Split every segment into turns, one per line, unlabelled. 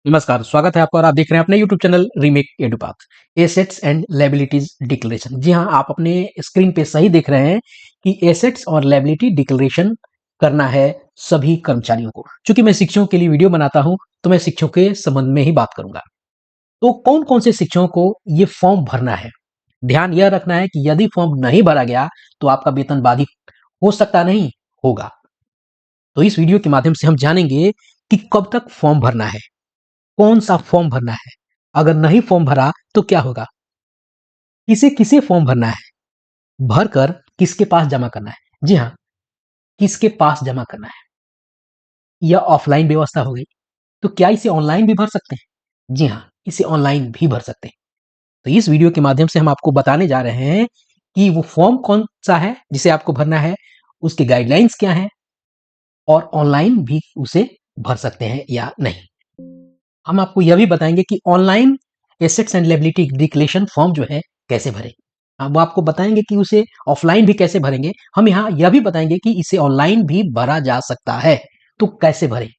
नमस्कार, स्वागत है आपका और आप देख रहे हैं अपने YouTube channel Remake Edupath. Assets and liabilities declaration. जी हाँ, आप अपने स्क्रीन पे सही देख रहे हैं कि एसेट्स और लायबिलिटी डिक्लेरेशन करना है सभी कर्मचारियों को। चूंकि मैं शिक्षकों के लिए वीडियो बनाता हूं, तो मैं शिक्षकों के संबंध में ही बात करूंगा। तो कौन कौन से शिक्षकों को ये फॉर्म भरना है? ध्यान यह रखना है कि यदि फॉर्म नहीं भरा गया तो आपका वेतन बाधित हो सकता नहीं होगा। तो इस वीडियो के माध्यम से हम जानेंगे कि कब तक फॉर्म भरना है, कौन सा फॉर्म भरना है, अगर नहीं फॉर्म भरा तो क्या होगा, किसे किसे फॉर्म भरना है, भरकर किसके पास जमा करना है। जी हाँ, किसके पास जमा करना है। यह ऑफलाइन व्यवस्था हो गई। तो क्या इसे ऑनलाइन भी भर सकते हैं? जी हाँ, इसे ऑनलाइन भी भर सकते हैं। तो इस वीडियो के माध्यम से हम आपको बताने जा रहे हैं कि वो फॉर्म कौन सा है जिसे आपको भरना है, उसके गाइडलाइंस क्या है और ऑनलाइन भी उसे भर सकते हैं या नहीं। हम आपको यह भी बताएंगे कि online assets and liability declaration form जो है कैसे भरें। वो आपको बताएंगे कि उसे ऑफलाइन भी कैसे भरेंगे। हम यहाँ यह भी बताएंगे कि इसे ऑनलाइन भी भरा जा सकता है, तो कैसे भरें।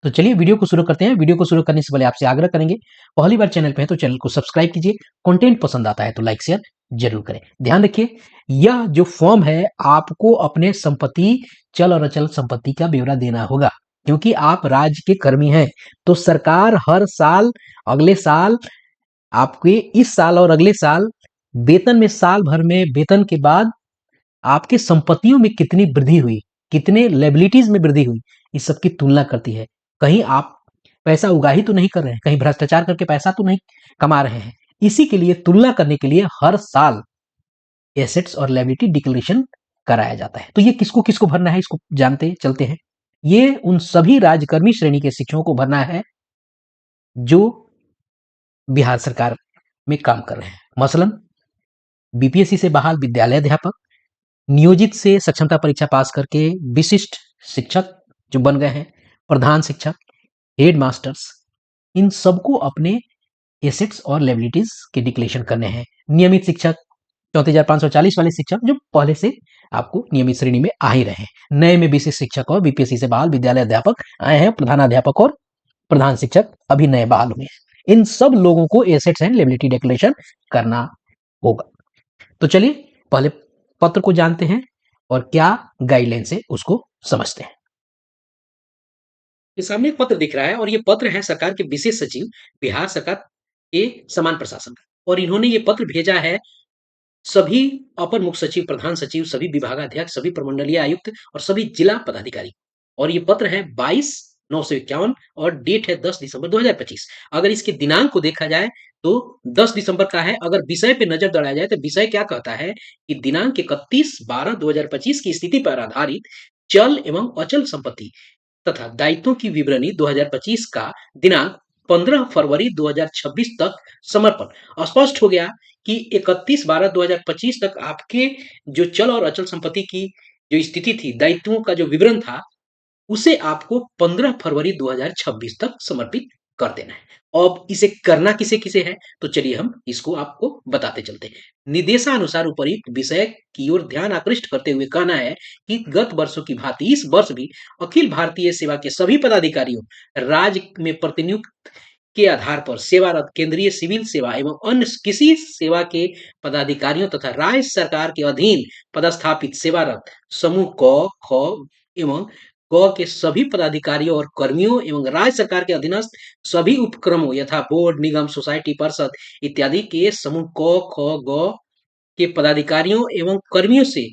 तो चलिए वीडियो को शुरू करते हैं। वीडियो को शुरू करने से पहले आपसे आग्रह करेंगे, पहली बार चैनल पे है तो चैनल को सब्सक्राइब कीजिए। कंटेंट पसंद आता है तो लाइक शेयर जरूर करें। ध्यान रखिए, यह जो फॉर्म है आपको अपने संपत्ति, चल और अचल संपत्ति का ब्यौरा देना होगा, क्योंकि आप राज्य के कर्मी हैं। तो सरकार हर साल, अगले साल, आपके इस साल और अगले साल वेतन में, साल भर में वेतन के बाद आपके संपत्तियों में कितनी वृद्धि हुई, कितने लायबिलिटीज में वृद्धि हुई, इस सब की तुलना करती है। कहीं आप पैसा उगाही तो नहीं कर रहे हैं, कहीं भ्रष्टाचार करके पैसा तो नहीं कमा रहे हैं। इसी के लिए तुलना करने के लिए हर साल एसेट्स और लायबिलिटी डिक्लेरेशन कराया जाता है। तो ये किसको किसको भरना है, इसको जानते चलते हैं। ये उन सभी राजकर्मी श्रेणी के शिक्षकों को भरना है जो बिहार सरकार में काम कर रहे हैं। मसलन बीपीएससी से बहाल विद्यालय अध्यापक, नियोजित से सक्षमता परीक्षा पास करके विशिष्ट शिक्षक जो बन गए हैं, प्रधान शिक्षक, हेड मास्टर्स, इन सबको अपने एसेट्स और लायबिलिटीज के डिक्लेरेशन करने हैं। नियमित शिक्षक 34,540 वाले शिक्षक जो पहले से आपको नियमित श्रेणी में आ ही रहे हैं। नए में विशिष्ट शिक्षक और बीपीएससी से बहाल विद्यालय अध्यापक आए हैं, प्रधानाध्यापक और प्रधान शिक्षक अभी नए बहाल हुए हैं। इन सब लोगों को एसेट्स एंड लायबिलिटी डिक्लेरेशन करना होगा। तो चलिए पहले पत्र को जानते हैं और क्या गाइडलाइन है उसको समझते हैं। ये सामने एक पत्र दिख रहा है और ये पत्र है सरकार के विशेष सचिव, बिहार सरकार के समान प्रशासन का, और इन्होंने ये पत्र भेजा है सभी अपर मुख्य सचिव, प्रधान सचिव, सभी विभागाध्यक्ष, सभी प्रमंडलीय आयुक्त और सभी जिला पदाधिकारी। और ये पत्र है 22/951 और डेट है 10 दिसंबर 2025। अगर इसके दिनांक को देखा जाए तो 10 दिसंबर का है। अगर विषय पे नजर दौड़ाया जाए तो विषय क्या कहता है कि दिनांक 31/12/2025 की स्थिति पर आधारित चल एवं अचल संपत्ति तथा दायित्वों की विवरणी 2025 का दिनांक 15 फरवरी 2026 तक समर्पण। स्पष्ट हो गया कि 31/12/2025 तक आपके जो चल और अचल संपत्ति की जो स्थिति थी, दायित्वों का जो विवरण था, उसे आपको 15 फरवरी 2026 तक समर्पित कर देना है। अब इसे करना किसे किसे है, तो चलिए हम इसको आपको बताते चलते हैं। निर्देशानुसार उपयुक्त विषय की ओर ध्यान आकृष्ट करते हुए कहना है कि गत वर्षों की भांति इस वर्ष भी अखिल भारतीय सेवा के सभी पदाधिकारियों, राज्य में प्रतिनियुक्त के आधार पर सेवारत केंद्रीय सिविल सेवा एवं अन्य किसी सेवा के पदाधिकारियों तथा राज्य सरकार के अधीन पदस्थापित सेवारत समूह क, ख एवं ग के सभी पदाधिकारियों और कर्मियों एवं राज्य सरकार के अधीनस्थ सभी उपक्रमों यथा बोर्ड, निगम, सोसाइटी, परिषद इत्यादि के समूह क, ख, ग के पदाधिकारियों एवं कर्मियों से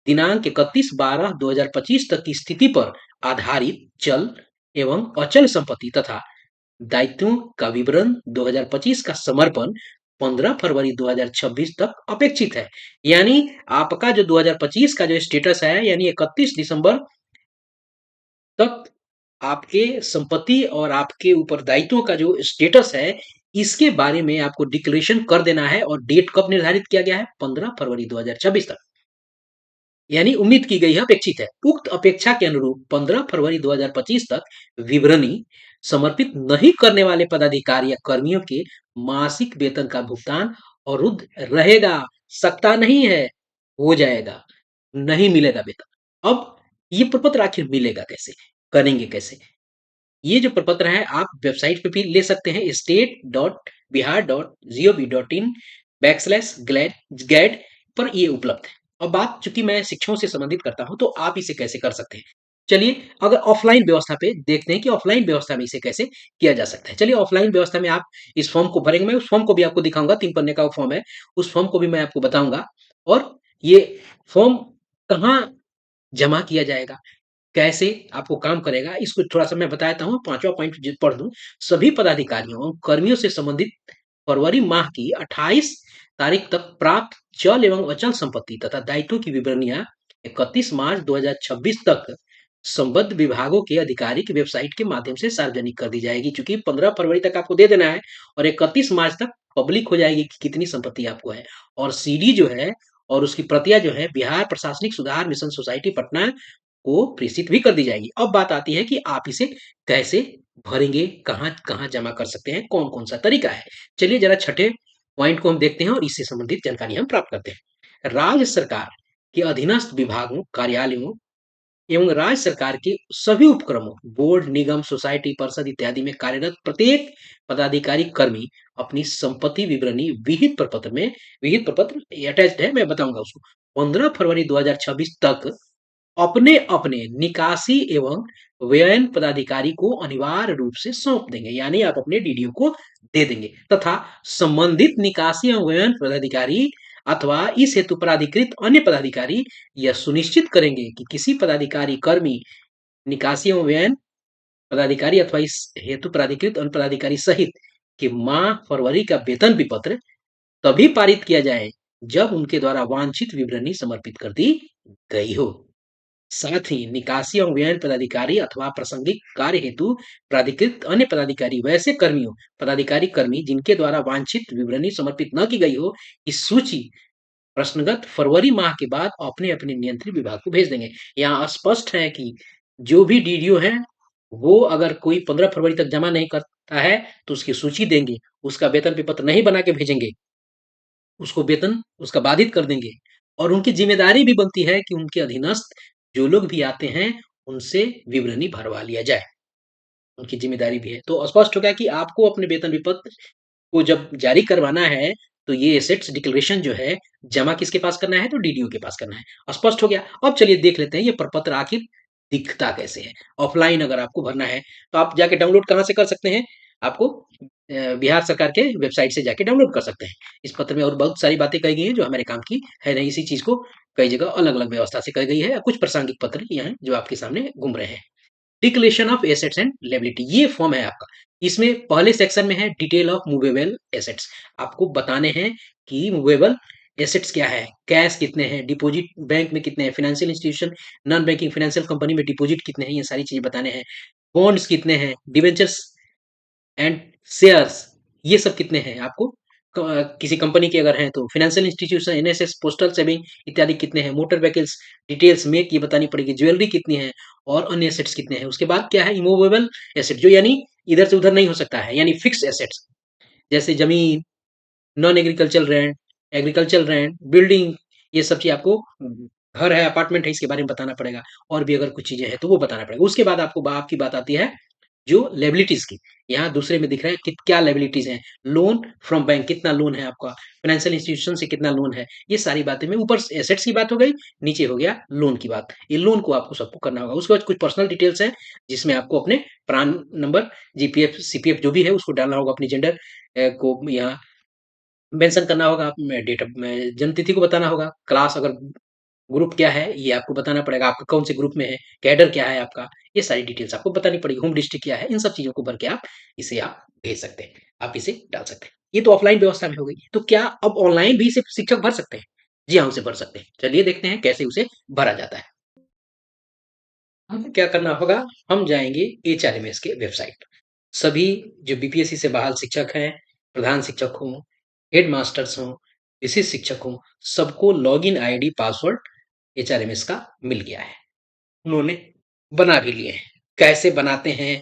दिनांक 31/12/2025 तक की स्थिति पर आधारित चल एवं अचल संपत्ति तथा दायित्वों का विवरण 2025 का समर्पण 15 फरवरी 2026 तक अपेक्षित है। यानी आपका जो 2025 का जो स्टेटस है, यानी 31 दिसंबर तक आपके संपत्ति और आपके ऊपर दायित्वों का जो स्टेटस है, इसके बारे में आपको डिक्लेरेशन कर देना है। और डेट कब निर्धारित किया गया है? 15 फरवरी 2026 तक। यानी उम्मीद की गई है, अपेक्षित है। उक्त अपेक्षा के अनुरूप 15 फरवरी 2025 तक विवरणी समर्पित नहीं करने वाले पदाधिकारी या कर्मियों के मासिक वेतन का भुगतान अवरुद्ध रहेगा। सकता नहीं है, हो जाएगा, नहीं मिलेगा वेतन। अब ये प्रपत्र आखिर मिलेगा कैसे, करेंगे कैसे? ये जो प्रपत्र है आप वेबसाइट पे भी ले सकते हैं, state.bihar.gov.in/GLAD पर ये उपलब्ध है। अब बात चूंकि मैं शिक्षकों से संबंधित करता हूं तो आप इसे कैसे कर सकते हैं। चलिए अगर ऑफलाइन व्यवस्था पे देखते हैं कि ऑफलाइन व्यवस्था में इसे कैसे किया जा सकता है। चलिए ऑफलाइन व्यवस्था में आप इस फॉर्म को भरेंगे, मैं उस फॉर्म को भी आपको दिखाऊंगा, 3 पन्ने का फॉर्म है, उस फॉर्म को भी मैं आपको बताऊंगा। और ये फॉर्म कहाँ जमा किया जाएगा, कैसे आपको काम करेगा, इसको थोड़ा-सा मैं बताता हूँ, 5वाँ पॉइंट ज पढ़ दूँ। सभी पदाधिकारियों और कर्मियों से संबंधित फरवरी माह की 28 तारीख तक प्राप्त चल एवं अचल संपत्ति तथा दायित्वों की विवरणियाँ 31 मार्च 2026 तक संबद्ध विभागों के आधिकारिक वेबसाइट के माध्यम से सार्वजनिक कर दी जाएगी। चूँकि 15 फरवरी तक आपको दे देना है और 31 मार्च तक पब्लिक हो जाएगी कि कितनी संपत्ति आपको है। और सीडी जो है और उसकी प्रतियाँ जो है बिहार प्रशासनिक सुधार मिशन सोसाइटी पटना को प्रेषित भी कर दी जाएगी। अब बात आती है कि आप इसे कैसे भरेंगे, कहाँ-कहाँ जमा कर सकते हैं, कौन-कौन सा तरीका है। चलिए ज़रा छठे पॉइंट को हम देखते हैं और इससे संबंधित जानकारी हम प्राप्त करते हैं। राज्य सरकार के अधीनस्थ विभागों, कार्यालयों एवं राज्य सरकार के सभी उपक्रमों, बोर्ड, निगम, सोसाइटी, परिषद इत्यादि में कार्यरत प्रत्येक पदाधिकारी, कर्मी अपनी संपत्ति विवरणी विहित प्रपत्र अटैच्ड है, मैं बताऊँगा उसको, 15 फरवरी 2026 तक अपने-अपने निकासी एवं व्ययन पदाधिकारी को अनिवार्य रूप से सौंप देंगे, यानी आप अपने डीडीओ को दे देंगे तथा संबंधित निकासी एवं व्ययन पदाधिकारी अथवा इस हेतु प्राधिकृत अन्य पदाधिकारी यह सुनिश्चित करेंगे कि किसी पदाधिकारी, कर्मी, निकासी एवं व्ययन पदाधिकारी अथवा इस हेतु प्राधिकृत अन्य पदाधिकारी सहित के माह फरवरी का वेतन विपत्र तभी पारित किया जाए जब उनके द्वारा वांछित विवरणी समर्पित कर दी गई हो। साथ ही निकासी एवं व्ययन पदाधिकारी अथवा प्रासंगिक कार्य हेतु प्राधिकृत अन्य पदाधिकारी वैसे कर्मियों पदाधिकारी कर्मी जिनके द्वारा वांछित विवरणी समर्पित न की गई हो, इस सूची प्रश्नगत फरवरी माह के बाद अपने अपने नियंत्रित विभाग को भेज देंगे। यहाँ स्पष्ट है कि जो भी डीडीओ है वो अगर कोई 15 फरवरी तक जमा नहीं करता है तो उसकी सूची देंगे, उसका वेतन विपत्र नहीं बना के भेजेंगे, उसको वेतन उसका बाधित कर देंगे। और उनकी जिम्मेदारी भी बनती है कि उनके अधीनस्थ जो लोग भी आते हैं, उनसे विवरणी भरवा लिया जाए। उनकी जिम्मेदारी भी है। तो स्पष्ट हो गया कि आपको अपने वेतन विपत्र को जब जारी करवाना है, तो ये एसेट्स डिक्लेरेशन जो है, जमा किसके पास करना है? तो डीडीओ के पास करना है। स्पष्ट हो गया। अब चलिए देख लेते हैं ये प्रपत्र आखिर दिखता कैसे है? ऑफलाइन अगर आपको भरना है, तो आप जाके डाउनलोड कहाँ से कर सकते हैं? आपको बिहार सरकार के वेबसाइट से जाके डाउनलोड कर सकते हैं। इस पत्र में और बहुत सारी बातें कही गई हैं जो हमारे काम की है नहीं। इसी चीज़ को कई जगह अलग-अलग व्यवस्था से कही गई है। कुछ प्रासंगिक पत्र यहाँ हैं जो आपके सामने घूम रहे हैं। Declaration of assets and liability ये फॉर्म है आपका। इसमें पहले सेक्शन में है डिटेल ऑफ मूवेबल एसेट्स। आपको बताने हैं कि मूवेबल एसेट्स क्या है, कैश कितने हैं, डिपॉजिट बैंक में कितने हैं, financial institution, non banking financial company में डिपॉजिट कितने हैं, ये सारी चीजें बताने हैं। बॉन्ड्स कितने हैं, डिबेंचर्स एंड शेयर्स ये सब कितने हैं आपको किसी कंपनी के अगर हैं तो financial institution, NSS, postal saving इत्यादि कितने हैं, मोटर व्हीकल्स डिटेल्स मेक ये बतानी पड़ेगी, ज्वेलरी कितनी है और अन्य एसेट्स कितने हैं। उसके बाद क्या है इमूवेबल एसेट जो यानी इधर से उधर नहीं हो सकता है, यानी फिक्स एसेट्स जैसे जमीन, नॉन एग्रीकल्चर लैंड, बिल्डिंग ये सब चीज आपको घर है, अपार्टमेंट है, इसके बारे में बताना पड़ेगा। और भी अगर कुछ चीजें हैं तो वो बताना पड़ेगा। उसके बाद आपको आपकी बात आती है जो लायबिलिटीज की। यहाँ दूसरे में दिख रहा है कि क्या लायबिलिटीज हैं। लोन फ्रॉम बैंक कितना लोन है आपका, फाइनेंशियल इंस्टीट्यूशन से कितना लोन है, ये सारी बातें में ऊपर एसेट्स की बात हो गई, नीचे हो गया लोन की बात। ये लोन को आपको सबको करना होगा। उसके बाद कुछ पर्सनल डिटेल्स हैं जिसमें आपको अपने प्रान नंबर, जीपीएफ, सीपीएफ जो भी है उसको डालना होगा, अपनी जेंडर को यहाँ मेंशन करना होगा, आप डेट ऑफ जन्म तिथि को बताना होगा, क्लास अगर ग्रुप क्या है ये आपको बताना पड़ेगा, आपका कौन से ग्रुप में है, कैडर क्या है आपका, ये सारी डिटेल्स आपको बतानी पड़ेगी, होम डिस्ट्रिक्ट क्या है, इन सब चीज़ों को भर के आप भेज सकते हैं, आप इसे डाल सकते हैं। ये तो ऑफलाइन व्यवस्था में हो गई। तो क्या अब ऑनलाइन भी इसे शिक्षक भर सकते हैं? जी हाँ, उसे भर सकते हैं। चलिए देखते हैं कैसे उसे भरा जाता है। हमें क्या करना होगा, हम जाएँगे एचआरएमएस के वेबसाइट। सभी जो बीपीएससी से बहाल शिक्षक हैं, प्रधान शिक्षक हों, हेडमास्टर्स हों, विशिष्ट शिक्षक हों, सबको लॉगिन आईडी, पासवर्ड एचआरएमएस का मिल गया है। उन्होंने बना भी लिए हैं। कैसे बनाते हैं,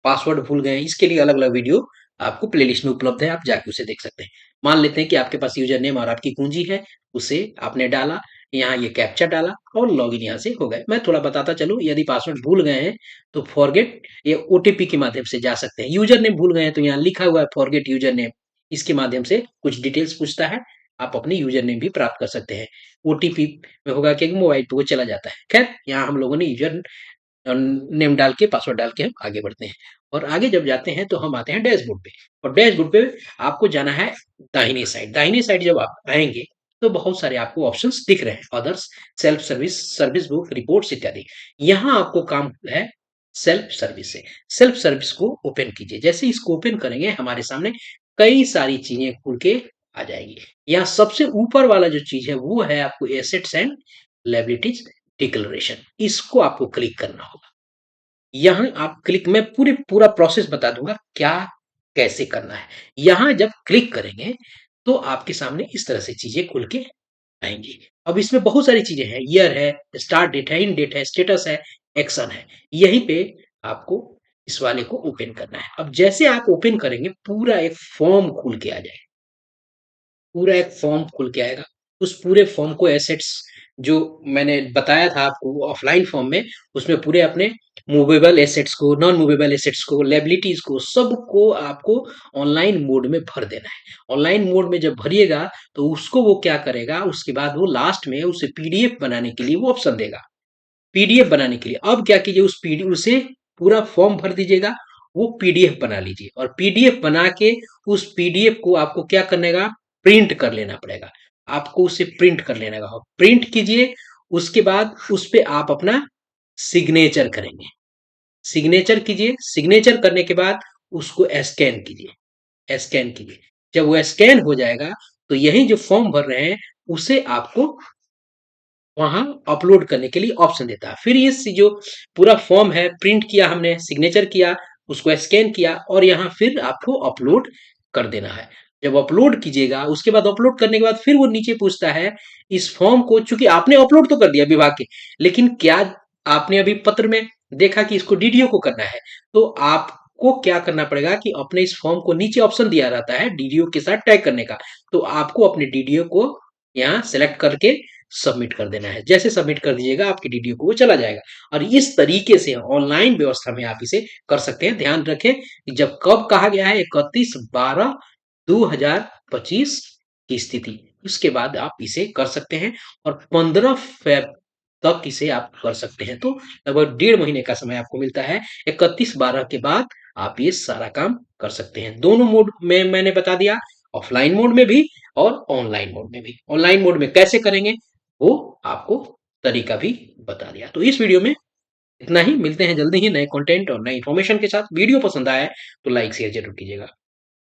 पासवर्ड भूल गए हैं, इसके लिए अलग-अलग वीडियो आपको प्लेलिस्ट में उपलब्ध है, आप जाके उसे देख सकते हैं। मान लेते हैं कि आपके पास यूज़र नेम और आपकी कुंजी है, उसे आपने डाला, यहाँ ये कैप्चा डाला और लॉगिन यहाँ से हो गए। मैं थोड़ा बताता चलूँ, यदि पासवर्ड भूल गए हैं तो फॉरगेट ये ओटीपी के माध्यम से जा सकते हैं। यूजर नेम भूल गए हैं तो यहाँ लिखा हुआ है फॉरगेट यूजर नेम, इसके माध्यम से कुछ डिटेल्स पूछता है, आप अपने यूजर नेम भी प्राप्त कर सकते हैं। ओटीपी में होगा कि मोबाइल पे वो चला जाता है। खैर यहाँ हम लोगों ने यूजर नेम डाल के पासवर्ड डाल के हम आगे बढ़ते हैं और आगे जब जाते हैं तो हम आते हैं डैशबोर्ड पे। और डैशबोर्ड पे आपको जाना है दाहिने साइड। दाहिने साइड जब आप आएंगे तो बहुत सारे आपको ऑप्शंस दिख रहे हैं, others, self service, service book, reports इत्यादि। यहाँ आपको काम है सेल्फ सर्विस से। सेल्फ सर्विस को ओपन कीजिए। जैसे इसको ओपन करेंगे हमारे सामने कई सारी चीजें खुल के आ जाएगी। यहाँ सबसे ऊपर वाला जो चीज है वो है आपको एसेट्स एंड लायबिलिटीज डिक्लेरेशन, इसको आपको क्लिक करना होगा। यहाँ आप क्लिक, मैं पूरा प्रोसेस बता दूंगा क्या कैसे करना है। यहाँ जब क्लिक करेंगे तो आपके सामने इस तरह से चीजें खुल के आएंगी। अब इसमें बहुत सारी चीजें हैं, ईयर है, स्टार्ट डेट है, इन डेट है, स्टेटस है, एक्शन है। यहीं पे आपको इस वाले को ओपन करना है। अब जैसे आप ओपन करेंगे पूरा एक फॉर्म खुल के आ जाएगा। पूरा एक फॉर्म खुल के आएगा। उस पूरे फॉर्म को एसेट्स जो मैंने बताया था आपको ऑफलाइन फॉर्म में, उसमें पूरे अपने मूवेबल एसेट्स को, नॉन मूवेबल एसेट्स को, लायबिलिटीज को, सबको आपको ऑनलाइन मोड में भर देना है। ऑनलाइन मोड में जब भरिएगा तो उसको वो क्या करेगा, उसके बाद वो लास्ट में उसे पीडीएफ बनाने के लिए वो ऑप्शन देगा। पीडीएफ बनाने के लिए अब क्या कीजिए, उस पीडीएफ उसे पूरा फॉर्म भर दीजिएगा, वो पीडीएफ बना लीजिए और पीडीएफ बना के उस पीडीएफ को आपको क्या करने का, प्रिंट कर लेना पड़ेगा। आपको उसे प्रिंट कर लेना होगा। प्रिंट कीजिए, उसके बाद उस पे आप अपना सिग्नेचर करेंगे। सिग्नेचर कीजिए, सिग्नेचर करने के बाद उसको स्कैन कीजिए। स्कैन कीजिए, जब वो स्कैन हो जाएगा तो यही जो फॉर्म भर रहे हैं उसे आपको वहां अपलोड करने के लिए ऑप्शन देता है। फिर इस जो पूरा फॉर्म है प्रिंट किया हमने, सिग्नेचर किया, उसको स्कैन किया और यहाँ फिर आपको अपलोड कर देना है। जब अपलोड कीजिएगा उसके बाद अपलोड करने के बाद फिर वो नीचे पूछता है इस फॉर्म को, चूंकि आपने अपलोड तो कर दिया विभाग के, लेकिन क्या आपने अभी पत्र में देखा कि इसको डीडीओ को करना है, तो आपको क्या करना पड़ेगा कि अपने इस फॉर्म को नीचे ऑप्शन दिया रहता है डीडीओ के साथ टैग करने का, तो आपको अपने डीडीओ को यहाँ सेलेक्ट करके सबमिट कर देना है। जैसे सबमिट कर दीजिएगा आपके डीडीओ को वो चला जाएगा। और इस तरीके से ऑनलाइन व्यवस्था में आप इसे कर सकते हैं। ध्यान रखें कि जब कब कहा गया है 31/12/2025 की स्थिति, उसके बाद आप इसे कर सकते हैं और 15 फेब तक इसे आप कर सकते हैं। तो लगभग 1.5 महीने का समय आपको मिलता है। 31/12 के बाद आप ये सारा काम कर सकते हैं। दोनों मोड में मैंने बता दिया, ऑफलाइन मोड में भी और ऑनलाइन मोड में भी। ऑनलाइन मोड में कैसे करेंगे वो आपको तरीका भी बता दिया। तो इस वीडियो में इतना ही, मिलते हैं जल्दी ही नए कंटेंट और नए इन्फॉर्मेशन के साथ। वीडियो पसंद आया है तो लाइक शेयर जरूर कीजिएगा।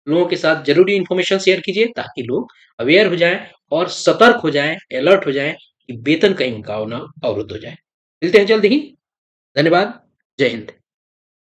लोगों के साथ जरूरी इन्फॉर्मेशन शेयर कीजिए ताकि लोग अवेयर हो जाएं और सतर्क हो जाएं, अलर्ट हो जाएं कि वेतन कहीं उनका ना अवरुद्ध हो जाए। मिलते हैं जल्द ही। धन्यवाद। जय हिंद।